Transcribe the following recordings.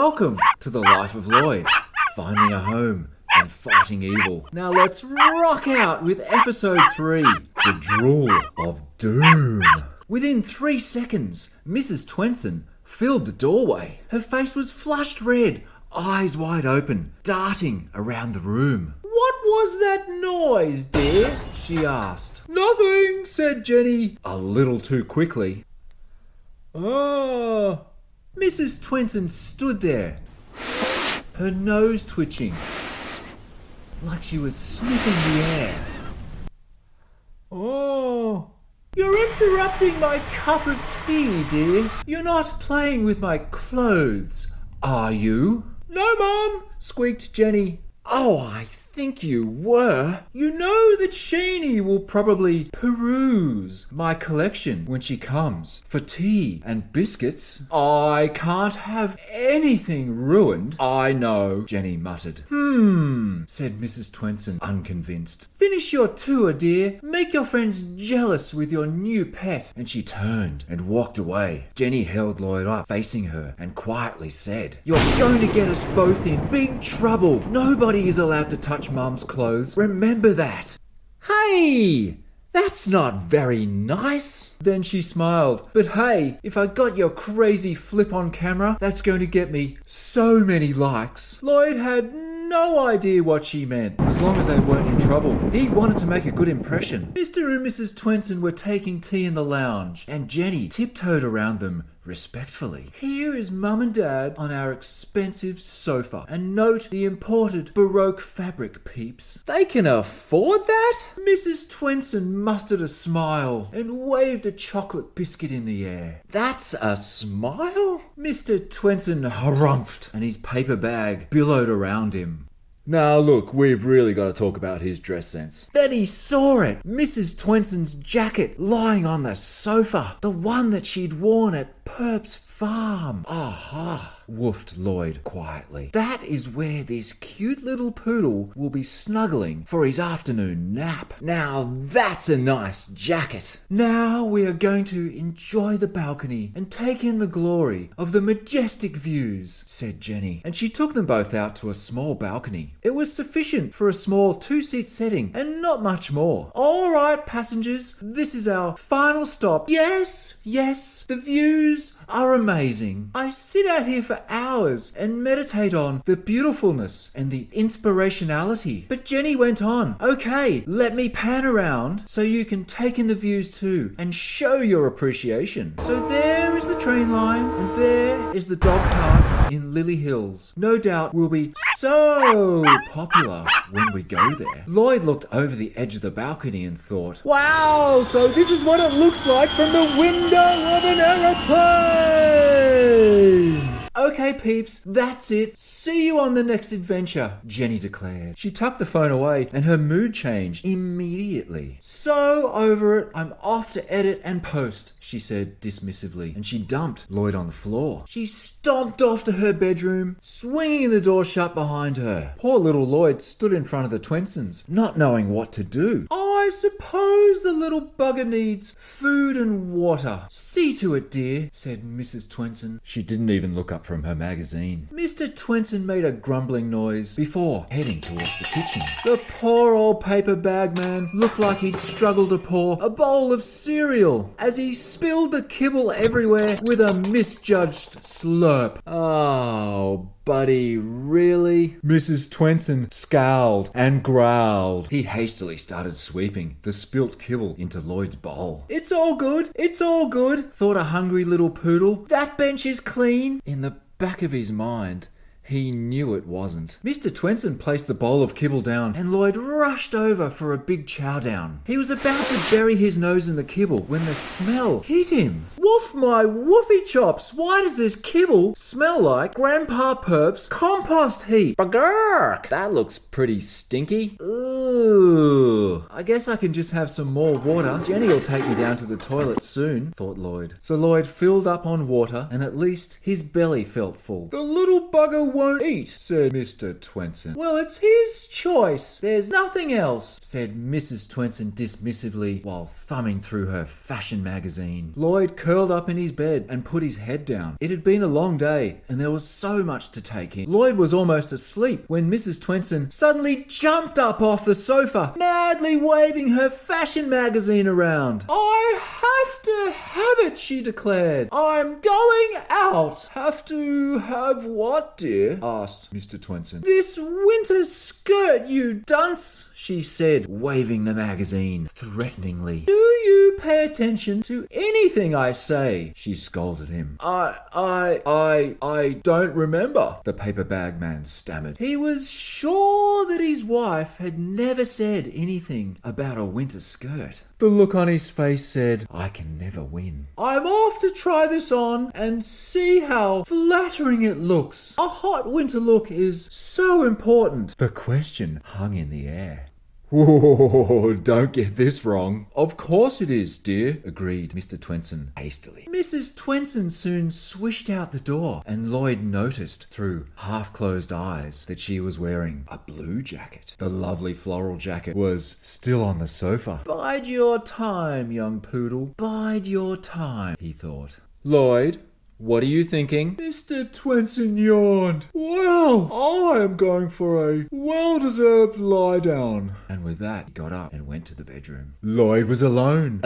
Welcome to the life of Lloyd, finding a home and fighting evil. Now let's rock out with episode 3, the drool of doom. Within 3 seconds, Mrs. Twenson filled the doorway. Her face was flushed red, eyes wide open, darting around the room. "What was that noise, dear?" she asked. "Nothing," said Jenny, a little too quickly. "Ah." Mrs. Twenson stood there, her nose twitching, like she was sniffing the air. "Oh, you're interrupting my cup of tea, dear. You're not playing with my clothes, are you?" "No, Mum," squeaked Jenny. "Oh, I think you were. You know that Sheenie will probably peruse my collection when she comes for tea and biscuits. I can't have anything ruined." "I know," Jenny muttered. Said Mrs. Twenson, unconvinced. "Finish your tour, dear. Make your friends jealous with your new pet." And she turned and walked away. Jenny held Lloyd up, facing her, and quietly said, "You're going to get us both in big trouble. Nobody is allowed to touch Mum's clothes. Remember that." "Hey, that's not very nice." Then she smiled. "But hey, if I got your crazy flip on camera, that's going to get me so many likes." Lloyd had no idea what she meant, as long as they weren't in trouble. He wanted to make a good impression. Mr. and Mrs. Twenson were taking tea in the lounge, and Jenny tiptoed around them respectfully. "Here is Mum and Dad on our expensive sofa. And note the imported Baroque fabric, peeps." "They can afford that?" Mrs. Twenson mustered a smile and waved a chocolate biscuit in the air. "That's a smile?" Mr. Twenson harumphed, and his paper bag billowed around him. "Now look, we've really got to talk about his dress sense." Then he saw it. Mrs. Twenson's jacket lying on the sofa. The one that she'd worn at Perp's farm. "Aha," woofed Lloyd quietly. "That is where this cute little poodle will be snuggling for his afternoon nap. Now that's a nice jacket. Now we are going to enjoy the balcony and take in the glory of the majestic views," said Jenny. And she took them both out to a small balcony. It was sufficient for a small 2-seat setting and not much more. "All right, passengers, this is our final stop. Yes, the views are amazing. I sit out here for hours and meditate on the beautifulness and the inspirationality." But Jenny went on. "Okay, let me pan around so you can take in the views too and show your appreciation. So there is the train line and there is the dog park in Lily Hills. No doubt we'll be so popular when we go there." Lloyd looked over the edge of the balcony and thought, "Wow, so this is what it looks like from the window of an aeroplane." "Okay, peeps, that's it. See you on the next adventure," Jenny declared. She tucked the phone away and her mood changed immediately. "So over it. I'm off to edit and post," she said dismissively, and she dumped Lloyd on the floor. She stomped off to her bedroom, swinging the door shut behind her. Poor little Lloyd stood in front of the Twensons, not knowing what to do. "I suppose the little bugger needs food and water. See to it, dear," said Mrs. Twenson. She didn't even look up from her magazine. Mr. Twenson made a grumbling noise before heading towards the kitchen. The poor old paper bag man looked like he'd struggled to pour a bowl of cereal as he spilled the kibble everywhere with a misjudged slurp. "Oh, buddy, really?" Mrs. Twenson scowled and growled. He hastily started sweeping the spilt kibble into Lloyd's bowl. It's all good, thought a hungry little poodle. "That bench is clean." In the back of his mind, he knew it wasn't. Mr. Twenson placed the bowl of kibble down and Lloyd rushed over for a big chow down. He was about to bury his nose in the kibble when the smell hit him. "Woof my woofy chops, why does this kibble smell like Grandpa Perp's compost heap? Bagurk! That looks pretty stinky. Ooh, I guess I can just have some more water. Jenny'll take me down to the toilet soon," thought Lloyd. So Lloyd filled up on water and at least his belly felt full. The little bugger won't eat, said Mr. Twenson. Well, it's his choice. There's nothing else, said Mrs. Twenson dismissively while thumbing through her fashion magazine. Lloyd curled up in his bed and put his head down. It had been a long day and there was so much to take in. Lloyd was almost asleep when Mrs. Twenson suddenly jumped up off the sofa, madly waving her fashion magazine around. I have to have it, she declared. I'm going out. Have to have what, dear? Asked Mr. Twenson. This winter skirt, you dunce, she said, waving the magazine threateningly. Do you pay attention to anything I say? She scolded him. I don't remember, the paper bag man stammered. He was sure that his wife had never said anything about a winter skirt. The look on his face said, I can never win. I'm off to try this on and see how flattering it looks. A hot winter look is so important. The question hung in the air. Whoa, don't get this wrong. Of course it is, dear, agreed Mr. Twenson hastily. Mrs. Twenson soon swished out the door, and Lloyd noticed through half-closed eyes that she was wearing a blue jacket. The lovely floral jacket was still on the sofa. Bide your time, young poodle. Bide your time, he thought. Lloyd, what are you thinking? Mr. Twenson yawned. Well, I am going for a well-deserved lie down. And with that, he got up and went to the bedroom. Lloyd was alone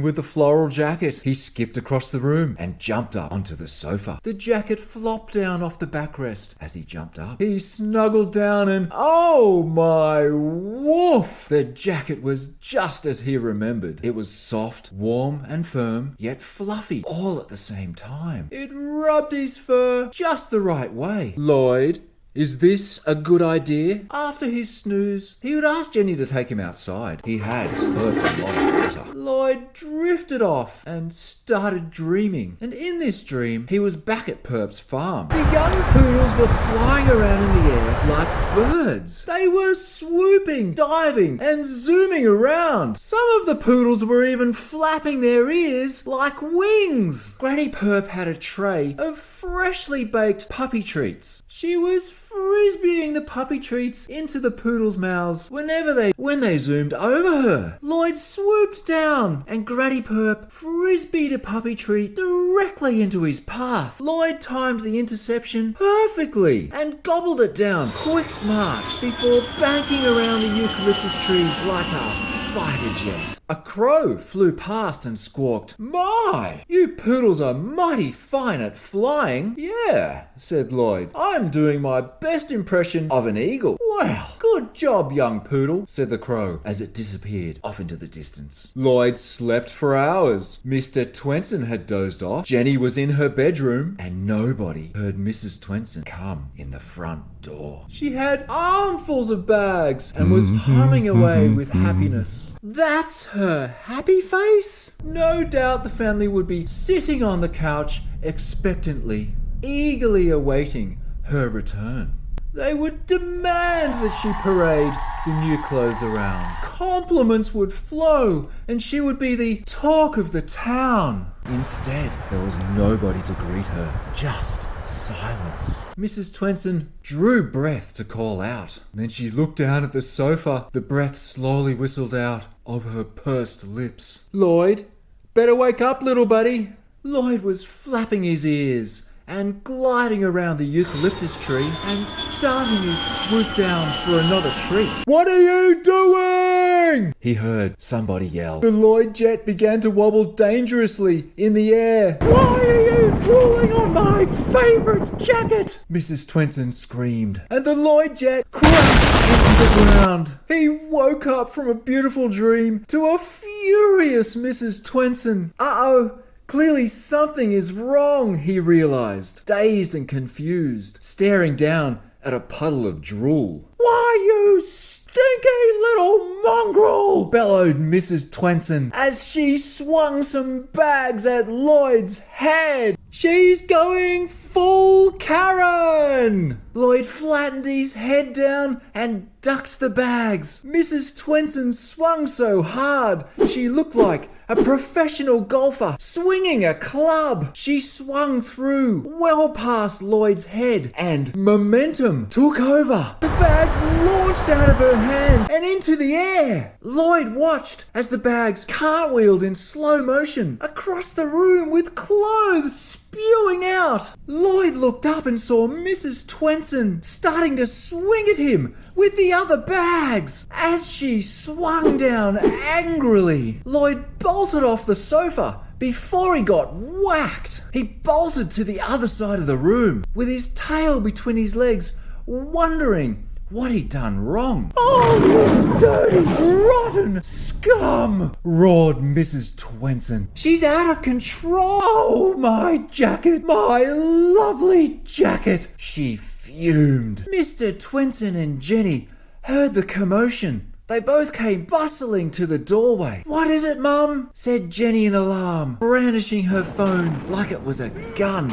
with the floral jacket. He skipped across the room and jumped up onto the sofa. The jacket flopped down off the backrest as he jumped up. He snuggled down and, oh my woof! The jacket was just as he remembered. It was soft, warm and firm, yet fluffy, all at the same time. It rubbed his fur just the right way. Lloyd, is this a good idea? After his snooze, he would ask Jenny to take him outside. He had slurped a lot of water. Lloyd drifted off and started dreaming. And in this dream, he was back at Perp's farm. The young poodles were flying around in the air like birds. They were swooping, diving, and zooming around. Some of the poodles were even flapping their ears like wings. Granny Perp had a tray of freshly baked puppy treats. She was frisbeeing the puppy treats into the poodles' mouths when they zoomed over her. Lloyd swooped down and Granny Perp frisbeed a puppy treat directly into his path. Lloyd timed the interception perfectly and gobbled it down quick smart before banking around the eucalyptus tree like a fighter jet. A crow flew past and squawked, My! You poodles are mighty fine at flying. Yeah, said Lloyd. I'm doing my best impression of an eagle. Well, good job, young poodle, said the crow as it disappeared off into the distance. Lloyd slept for hours. Mr. Twenson had dozed off. Jenny was in her bedroom and nobody heard Mrs. Twenson come in the front door. She had armfuls of bags and was humming away with happiness. That's her happy face? No doubt the family would be sitting on the couch expectantly, eagerly awaiting her return. They would demand that she parade the new clothes around. Compliments would flow and she would be the talk of the town. Instead, there was nobody to greet her, just silence. Mrs. Twenson drew breath to call out. Then she looked down at the sofa. The breath slowly whistled out of her pursed lips. Lloyd, better wake up, little buddy. Lloyd was flapping his ears and gliding around the eucalyptus tree and starting his swoop down for another treat. What are you doing? He heard somebody yell. The Lloyd jet began to wobble dangerously in the air. Why are you drooling on my favourite jacket? Mrs. Twenson screamed, and the Lloyd jet crashed into the ground. He woke up from a beautiful dream to a furious Mrs. Twenson. Uh-oh. Clearly something is wrong, he realised, dazed and confused, staring down at a puddle of drool. Why, you stinky little mongrel! Bellowed Mrs. Twenson as she swung some bags at Lloyd's head. She's going full Karen! Lloyd flattened his head down and ducked the bags. Mrs. Twenson swung so hard she looked like a professional golfer swinging a club. She swung through, well past Lloyd's head, and momentum took over. The bags launched out of her hand and into the air. Lloyd watched as the bags cartwheeled in slow motion across the room with clothes spewing out. Lloyd looked up and saw Mrs. Twenson starting to swing at him with the other bags. As she swung down angrily, Lloyd bolted off the sofa before he got whacked. He bolted to the other side of the room with his tail between his legs, wondering what he'd done wrong. "Oh, you dirty, rotten scum!" roared Mrs. Twenson. "She's out of control! Oh, my jacket, my lovely jacket!" she fumed. Mr. Twenson and Jenny heard the commotion. They both came bustling to the doorway. "What is it, Mum?" said Jenny in alarm, brandishing her phone like it was a gun.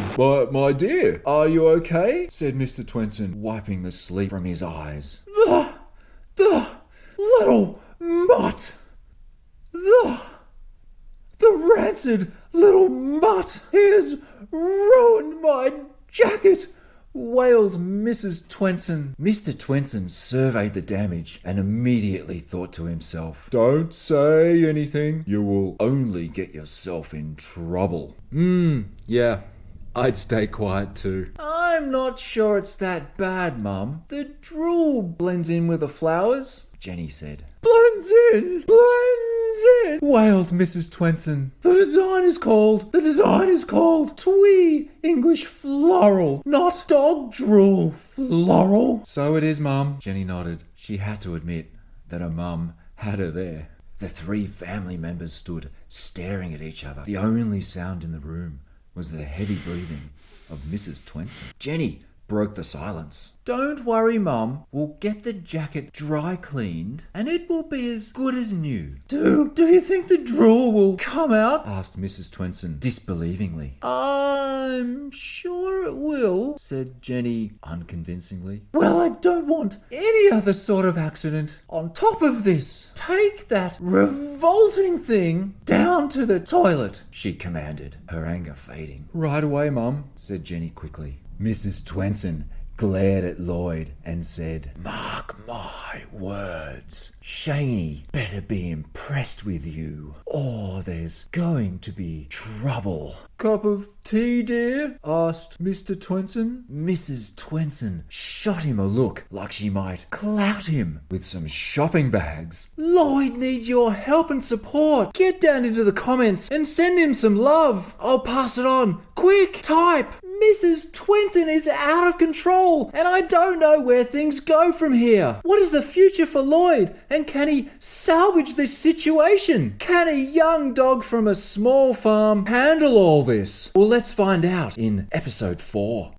My dear, are you okay?" said Mr. Twenson, wiping the sleep from his eyes. The little mutt! The rancid little mutt! He has ruined my jacket!" wailed Mrs. Twenson. Mr. Twenson surveyed the damage and immediately thought to himself, "Don't say anything. You will only get yourself in trouble." Yeah, I'd stay quiet too. "I'm not sure it's that bad, Mum. The drool blends in with the flowers," Jenny said. Blends in, wailed Mrs. Twenson. The design is called twee English floral, not dog drool floral." "So it is, Mum." Jenny nodded. She had to admit that her mum had her there. The three family members stood staring at each other. The only sound in the room was the heavy breathing of Mrs. Twenson. Jenny broke the silence. "Don't worry, Mum. We'll get the jacket dry cleaned and it will be as good as new." Do you think the drool will come out?" asked Mrs. Twenson disbelievingly. "I'm sure it will," said Jenny unconvincingly. "Well, I don't want any other sort of accident on top of this. Take that revolting thing down to the toilet," she commanded, her anger fading. "Right away, Mum," said Jenny quickly. Mrs. Twenson glared at Lloyd and said, "Mark my words, Shaney better be impressed with you, or there's going to be trouble." "Cup of tea, dear?" asked Mr. Twenson. Mrs. Twenson shot him a look like she might clout him with some shopping bags. "Lloyd needs your help and support. Get down into the comments and send him some love. I'll pass it on. Quick, type. Mrs. Twenson is out of control, and I don't know where things go from here. What is the future for Lloyd, and can he salvage this situation? Can a young dog from a small farm handle all this? Well, let's find out in episode 4.